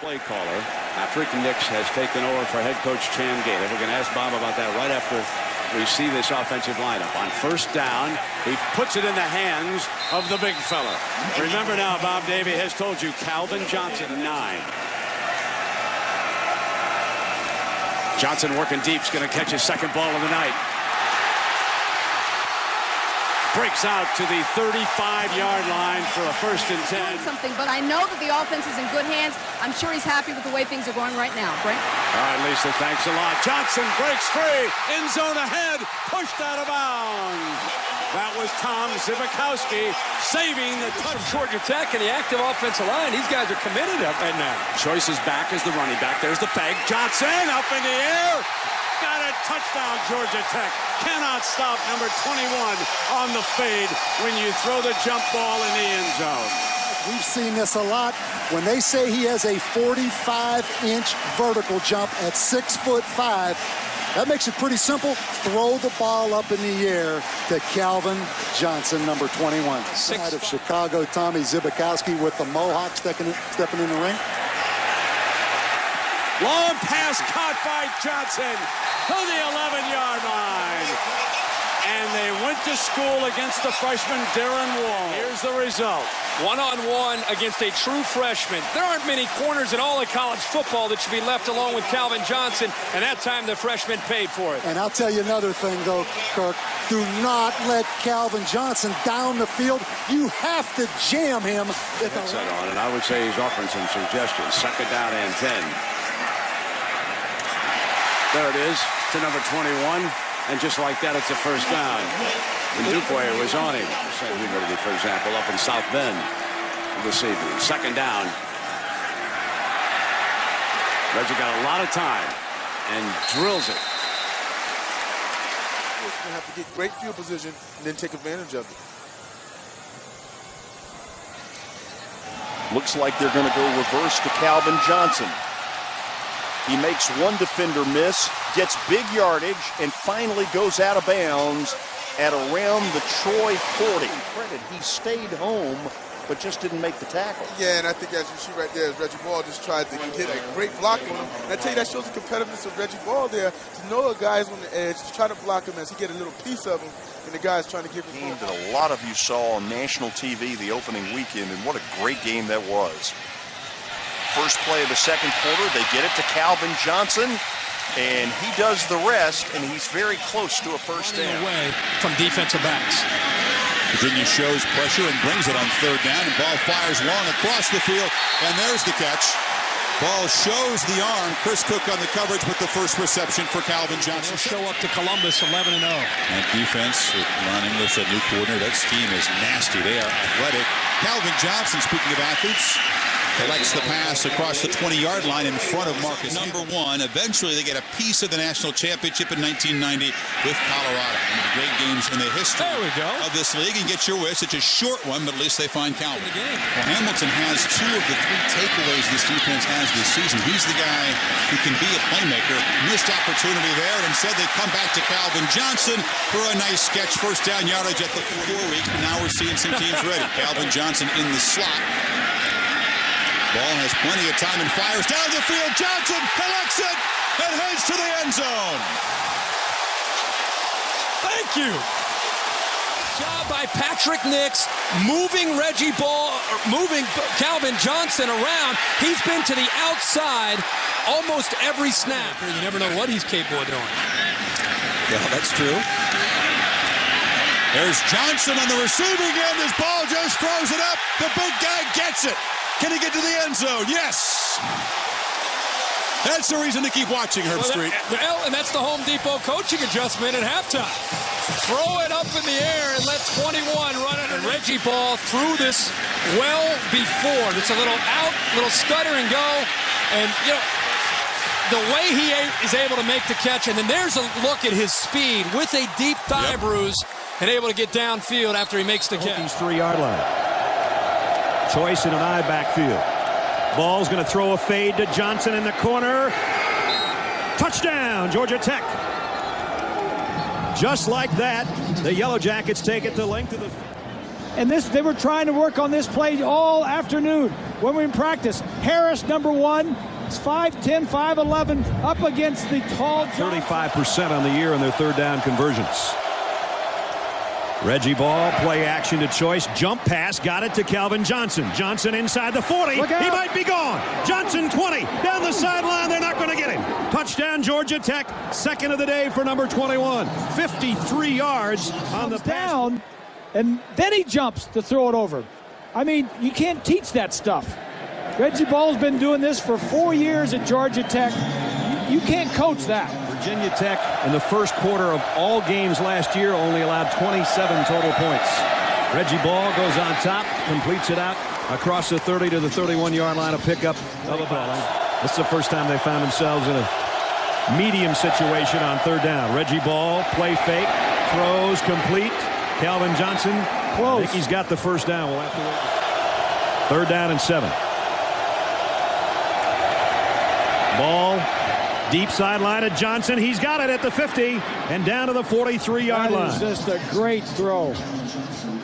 play caller. Patrick Nix has taken over for head coach Chan Gailey. We're going to ask Bob about that right after we see this offensive lineup. On first down, he puts it in the hands of the big fella. Remember now, Bob Davey has told you, Calvin Johnson, 9. Johnson working deep, is going to catch his second ball of the night. Breaks out to the 35-yard line for a 1st and 10. Something, but I know that the offense is in good hands. I'm sure he's happy with the way things are going right now. Frank? All right, Lisa, thanks a lot. Johnson breaks free. End zone ahead. Pushed out of bounds. That was Tom Zibikowski saving the touch. From Georgia Tech and the active offensive line. These guys are committed up right now. Choice is back as the running back. There's the peg. Johnson up in the air. Got it. Touchdown, Georgia Tech. Cannot stop number 21 on the fade when you throw the jump ball in the end zone. We've seen this a lot. When they say he has a 45-inch vertical jump at 6'5", that makes it pretty simple. Throw the ball up in the air to Calvin Johnson, number 21. Side of Chicago, Tommy Zibikowski with the Mohawk stepping in the ring. Long pass caught by Johnson to the 11-yard line. And they went to school against the freshman Darren Wall. Here's the result. One-on-one against a true freshman. There aren't many corners in all of college football that should be left alone with Calvin Johnson, and that time the freshman paid for it. And I'll tell you another thing, though, Kirk. Do not let Calvin Johnson down the field. You have to jam him. That's that on, and I would say he's offering some suggestions. 2nd down and 10. There it is to number 21. And just like that, it's a 1st down. And Dupuy was on him. Gymnopedie, for example, up in South Bend this evening. 2nd down. Reggie got a lot of time and drills it. He's going to have to get great field position and then take advantage of it. Looks like they're going to go reverse to Calvin Johnson. He makes one defender miss, gets big yardage, and finally goes out of bounds at around the Troy 40. Credit, he stayed home, but just didn't make the tackle. Yeah, and I think as you see right there, Reggie Ball just tried to get a great block on him. And I tell you, that shows the competitiveness of Reggie Ball there, to know a guy's on the edge, to try to block him as he get a little piece of him, and the guy's trying to give him. Game that a lot of you saw on national TV the opening weekend, and what a great game that was. First play of the 2nd quarter, they get it to Calvin Johnson, and he does the rest, and he's very close to a 1st down. Away from defensive backs. Virginia shows pressure and brings it on 3rd down, and ball fires long across the field, and there's the catch. Ball shows the arm. Chris Cook on the coverage with the 1st reception for Calvin Johnson. He'll show up to Columbus 11-0. And defense with Ron English, a new coordinator. That scheme is nasty. They are athletic. Calvin Johnson, speaking of athletes, collects the pass across the 20-yard line in front of Marcus. Number 1. Eventually, they get a piece of the national championship in 1990 with Colorado. One of the great games in the history of this league. And get your wish. It's a short one, but at least they find Calvin. Well, Hamilton has 2 of the 3 takeaways this defense has this season. He's the guy who can be a playmaker. Missed opportunity there, and instead they come back to Calvin Johnson for a nice sketch. 1st down yardage at the 4 week. Now we're seeing some teams ready. Calvin Johnson in the slot. Ball has plenty of time and fires down the field. Johnson collects it and heads to the end zone. Thank you. Job by Patrick Nix, moving Reggie Ball, moving Calvin Johnson around. He's been to the outside almost every snap. You never know what he's capable of doing. Yeah, that's true. There's Johnson on the receiving end. His ball just throws it up. The big guy gets it. Can he get to the end zone? Yes. That's the reason to keep watching, Herb Street. And that's the Home Depot coaching adjustment at halftime. Throw it up in the air and let 21 run it. And Reggie Ball threw this well before. It's a little out, little stutter and go. And, you know, the way he is able to make the catch, and then there's a look at his speed with a deep thigh bruise and able to get downfield after he makes the catch. 3-yard line. Choice in an I backfield. Ball's going to throw a fade to Johnson in the corner. Touchdown, Georgia Tech. Just like that, the Yellow Jackets take it the length of the... And they were trying to work on this play all afternoon when we were in practice. Harris, number 1, is 5'10", 5'11", up against the tall Johnson. 35% on the year in their third down conversions. Reggie Ball, play action to choice, jump pass, got it to Calvin Johnson. Johnson inside the 40, he might be gone. Johnson 20, down the sideline, they're not going to get him. Touchdown Georgia Tech, second of the day for number 21. 53 yards on the down, and then he jumps to throw it over. I mean, you can't teach that stuff. Reggie Ball's been doing this for 4 years at Georgia Tech. You can't coach that. Virginia Tech in the first quarter of all games last year only allowed 27 total points. Reggie Ball goes on top, completes it out across the 30 to the 31-yard line, a pickup of a ball. This is the first time they found themselves in a medium situation on third down. Reggie Ball, play fake, throws complete. Calvin Johnson, I think he's got the first down. We'll have to wait. Third down and 7. Ball. Deep sideline at Johnson. He's got it at the 50 and down to the 43-yard line. That is just a great throw.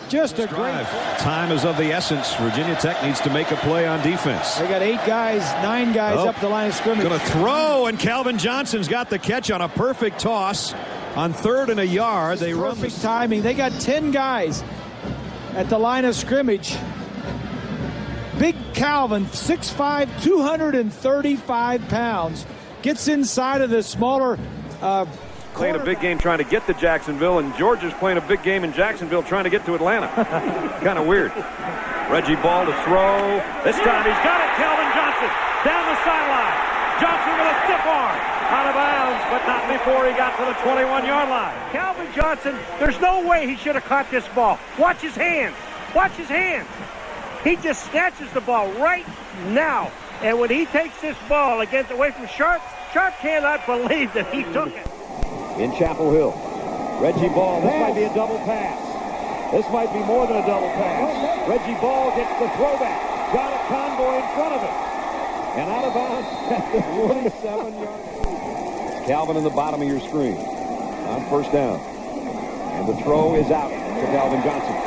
Just a great throw. Time is of the essence. Virginia Tech needs to make a play on defense. They got 9 guys up the line of scrimmage. Going to throw, and Calvin Johnson's got the catch on a perfect toss on 3rd and a yard. They run perfect timing. They got 10 guys at the line of scrimmage. Big Calvin, 6'5", 235 pounds. Gets inside of the smaller playing a big game trying to get to Jacksonville, and Georgia's playing a big game in Jacksonville trying to get to Atlanta. Kind of weird. Reggie Ball to throw. This time he's got it. Calvin Johnson down the sideline. Johnson with a stiff arm. Out of bounds, but not before he got to the 21-yard line. Calvin Johnson, there's no way he should have caught this ball. Watch his hands. Watch his hands. He just snatches the ball right now. And when he takes this ball away from Sharp, Sharp cannot believe that he took it. In Chapel Hill, Reggie Ball, this might be a double pass. This might be more than a double pass. Reggie Ball gets the throwback. Got a convoy in front of him. And out of bounds at the 47-yard line. Calvin in the bottom of your screen on first down. And the throw is out to Calvin Johnson.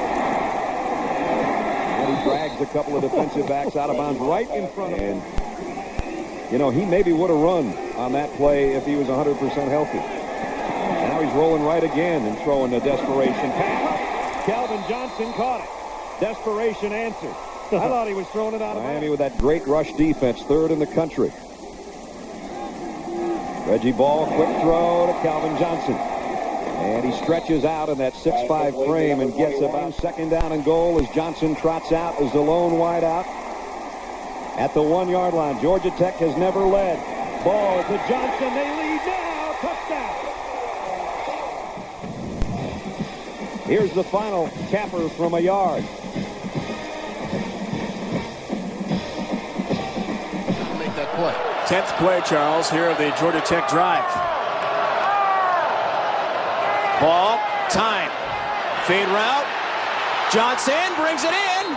And he drags a couple of defensive backs out of bounds right in front of him. And, you know, he maybe would have run on that play if he was 100% healthy. Now he's rolling right again and throwing a desperation pass. Calvin Johnson caught it. Desperation answer. I thought he was throwing it out of Miami with that great rush defense, 3rd in the country. Reggie Ball, quick throw to Calvin Johnson. And he stretches out in that 6'5" frame and gets about 2nd down and goal as Johnson trots out as the lone wide out. At the 1-yard line, Georgia Tech has never led. Ball to Johnson. They lead now. Touchdown. Here's the final capper from a yard. Make that play. 10th play, Charles, here of the Georgia Tech drive. Ball, time, fade route. Johnson brings it in.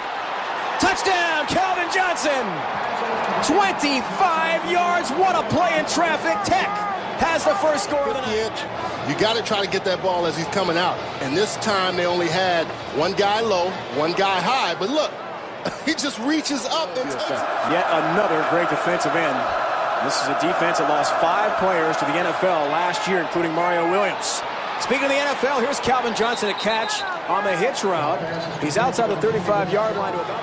Touchdown, Calvin Johnson. 25 yards. What a play in traffic. Tech has the first score of the night. You got to try to get that ball as he's coming out. And this time they only had one guy low, one guy high. But look, he just reaches up and takes it. Yet another great defensive end. This is a defense that lost 5 players to the NFL last year, including Mario Williams. Speaking of the NFL, here's Calvin Johnson to catch on the hitch route. He's outside the 35-yard line to about.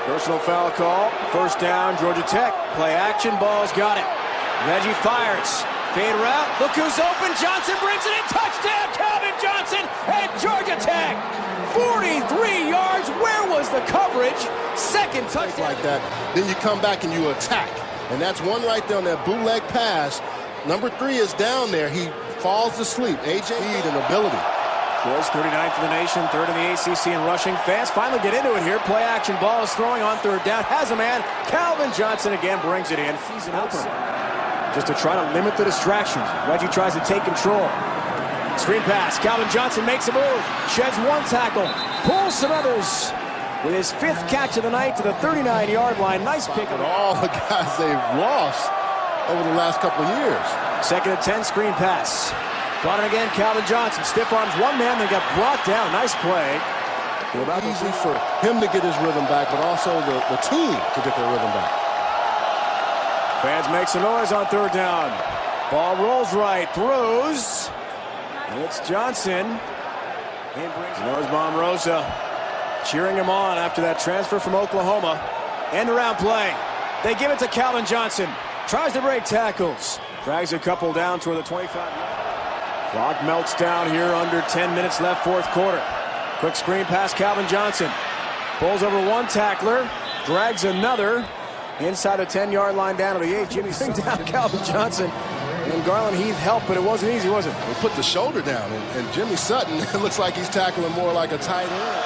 Personal foul call. First down, Georgia Tech. Play action, Ball's got it. Reggie fires. Fade route. Look who's open. Johnson brings it in. Touchdown, Calvin Johnson and Georgia Tech. 43 yards. Where was the coverage? Second touchdown. Like that. Then you come back and you attack. And that's one right there on that bootleg pass. Number 3 is down there. He falls asleep. AJ speed and ability. Bills 39th in the nation, 3rd in the ACC in rushing. Fans finally get into it here. Play action. Ball is throwing on 3rd down. Has a man. Calvin Johnson again brings it in. Season opener. Just to try to limit the distractions. Reggie tries to take control. Screen pass. Calvin Johnson makes a move. Sheds 1 tackle. Pulls some others. With his 5th catch of the night to the 39-yard line. Nice pick of all the guys they've lost over the last couple of years. 2nd and 10, screen pass. Brought in again, Calvin Johnson. Stiff arms 1 man, then got brought down. Nice play. Easy for him to get his rhythm back, but also the team to get their rhythm back. Fans make some noise on third down. Ball rolls right, throws. And it's Johnson. He knows Rosa cheering him on after that transfer from Oklahoma. End around play. They give it to Calvin Johnson. Tries to break tackles. Drags a couple down toward the 25. Clock melts down here, under 10 minutes left, fourth quarter. Quick screen pass, Calvin Johnson. Pulls over one tackler, drags another. Inside the 10-yard line down to the 8. Jimmy bring down Calvin Johnson. And Garland Heath helped, but it wasn't easy, was it? He put the shoulder down, and Jimmy Sutton, it looks like he's tackling more like a tight end.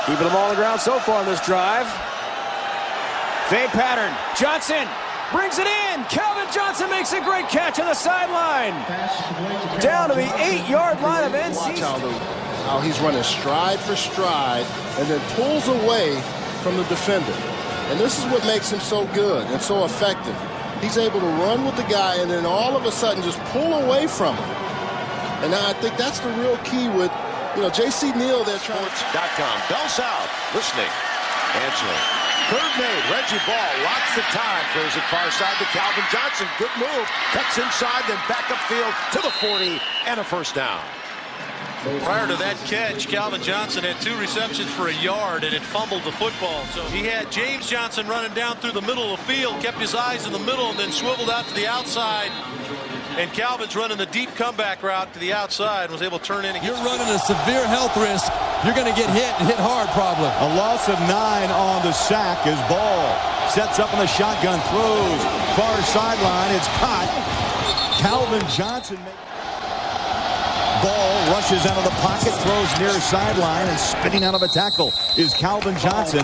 Keeping the ball on the ground so far in this drive. Fade pattern. Johnson brings it in. Calvin Johnson makes a great catch on the sideline. Down to the 8-yard line of NC. How he's running stride for stride and then pulls away from the defender. And this is what makes him so good and so effective. He's able to run with the guy and then all of a sudden just pull away from him. And I think that's the real key with, J.C. Neal there trying to... Sports.com. Bell South. Listening. Answering. Third made. Reggie Ball. Lots of time. Throws it far side to Calvin Johnson. Good move. Cuts inside, then back upfield to the 40 and a first down. Prior to that catch, Calvin Johnson had 2 receptions for a yard and had fumbled the football. So he had James Johnson running down through the middle of the field, kept his eyes in the middle, and then swiveled out to the outside. And Calvin's running the deep comeback route to the outside and was able to turn in. You're running a severe health risk. You're going to get hit and hit hard probably. A loss of 9 on the sack as Ball sets up in the shotgun, throws far sideline. It's caught. Calvin Johnson. Ball rushes out of the pocket, throws near sideline, and spinning out of a tackle is Calvin Johnson.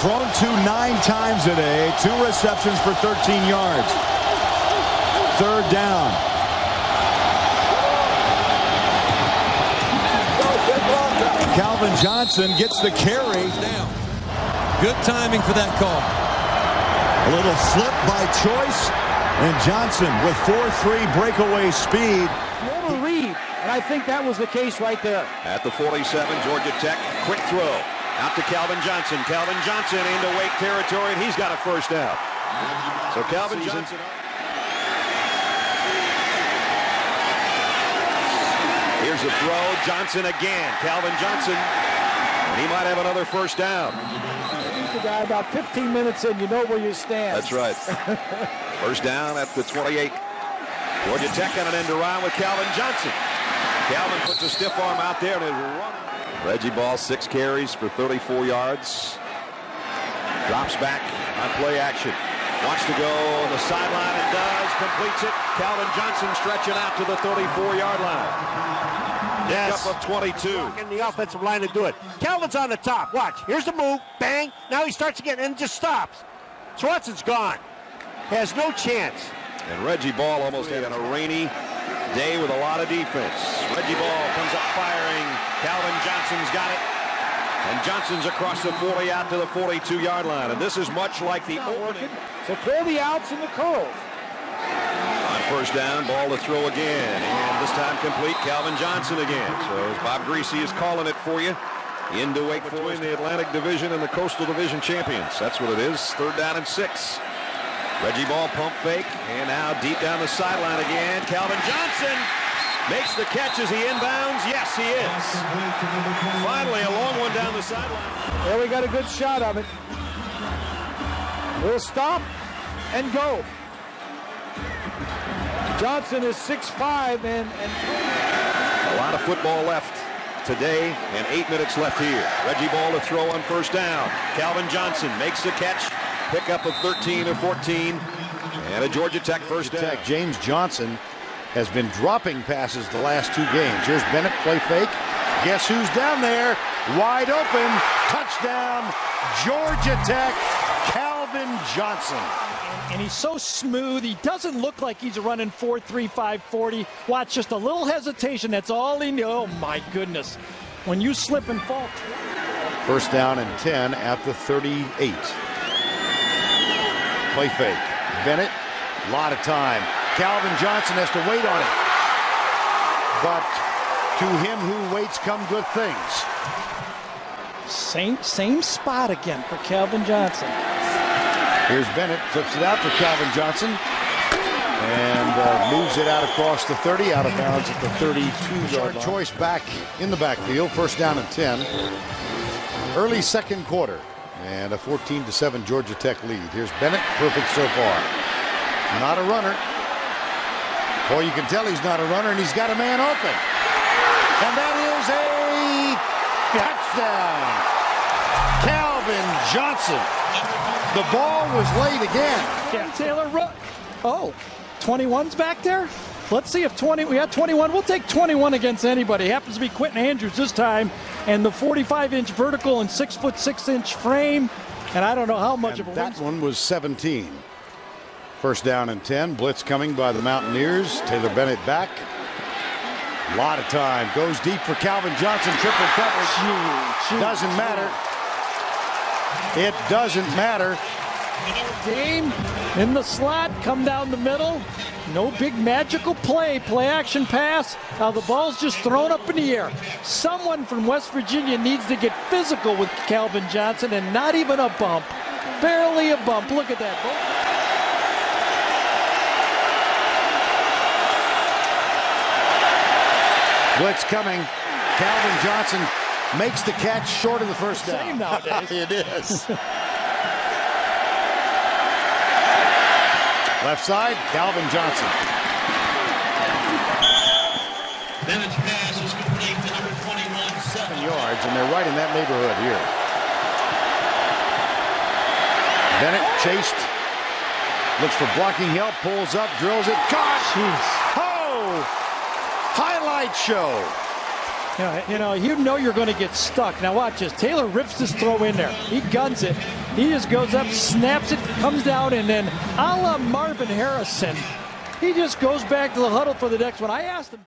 Thrown to 9 times today, 2 receptions for 13 yards. Third down. Calvin Johnson gets the carry. Down. Good timing for that call. A little slip by choice, and Johnson with 4.3 breakaway speed. Read, and I think that was the case right there. At the 47, Georgia Tech, quick throw. Out to Calvin Johnson. Calvin Johnson into Wake territory, and he's got a first down. So Calvin Johnson... Here's a throw. Johnson again. Calvin Johnson. And he might have another first down. The guy about 15 minutes in, you know where you stand. That's right. First down at the 28. Georgia Tech on an end around with Calvin Johnson. Calvin puts a stiff arm out there and is running. Reggie Ball, 6 carries for 34 yards. Drops back on play action. Wants to go on the sideline. It does. Completes it. Calvin Johnson stretching out to the 34-yard line. Yes. Up of 22. In the offensive line to do it. Calvin's on the top. Watch. Here's the move. Bang. Now he starts again and just stops. Swanson's gone. Has no chance. And Reggie Ball almost had a rainy day with a lot of defense. Reggie Ball comes up firing. Calvin Johnson's got it. And Johnson's across the 40 out to the 42-yard line. And this is much like the opening. So throw the outs and the curls. On first down, Ball to throw again. And this time complete, Calvin Johnson again. So Bob Greasy is calling it for you. Into Wake Forest, the Atlantic Division and the Coastal Division champions. That's what it is. Third down and 6. Reggie Ball pump fake. And now deep down the sideline again. Calvin Johnson makes the catch as he inbounds. Yes, he is. Finally, a long one down the sideline. There we got a good shot of it. We'll stop and go. Johnson is 6'5", and a lot of football left today, and 8 minutes left here. Reggie Ball to throw on first down. Calvin Johnson makes the catch. Pickup of 13 or 14, and a Georgia Tech first down. James Johnson has been dropping passes the last 2 games. Here's Bennett, play fake. Guess who's down there? Wide open. Touchdown, Georgia Tech, Calvin Johnson. And he's so smooth. He doesn't look like he's running 4.35 40. Watch, just a little hesitation. That's all he knew. Oh, my goodness. When you slip and fall. First down and 10 at the 38. Play fake. Bennett, a lot of time. Calvin Johnson has to wait on it. But To him who waits come good things. Same spot again for Calvin Johnson. Here's Bennett, flips it out for Calvin Johnson, and moves it out across the 30, out of bounds at the 32-yard line. Choice back in the backfield, first down and 10. Early second quarter, and a 14-7 Georgia Tech lead. Here's Bennett, perfect so far. Not a runner. Boy, you can tell he's not a runner, and he's got a man open. And that is a touchdown. Calvin Johnson. The ball was late again. Yeah, Taylor. Oh, 21's back there? Let's see if we had 21. We'll take 21 against anybody. Happens to be Quentin Andrews this time. And the 45-inch vertical and 6'6" frame. And I don't know how much of a that one was 17. First down and 10. Blitz coming by the Mountaineers. Taylor Bennett back. A lot of time. Goes deep for Calvin Johnson. Triple coverage. Doesn't matter. It doesn't matter. Game in the slot. Come down the middle. No big magical play. Play action pass. Now the ball's just thrown up in the air. Someone from West Virginia needs to get physical with Calvin Johnson, and not even a bump. Barely a bump. Look at that. Blitz coming. Calvin Johnson makes the catch short of the first down. Same nowadays. It is. Left side, Calvin Johnson. Bennett's pass is complete to number 21, 7 yards, and they're right in that neighborhood here. Bennett chased. Looks for blocking help, pulls up, drills it. Gosh! Oh! Highlight show. You know you're going to get stuck. Now watch this. Taylor rips this throw in there. He guns it. He just goes up, snaps it, comes down, and then a la Marvin Harrison, he just goes back to the huddle for the next one. I asked him.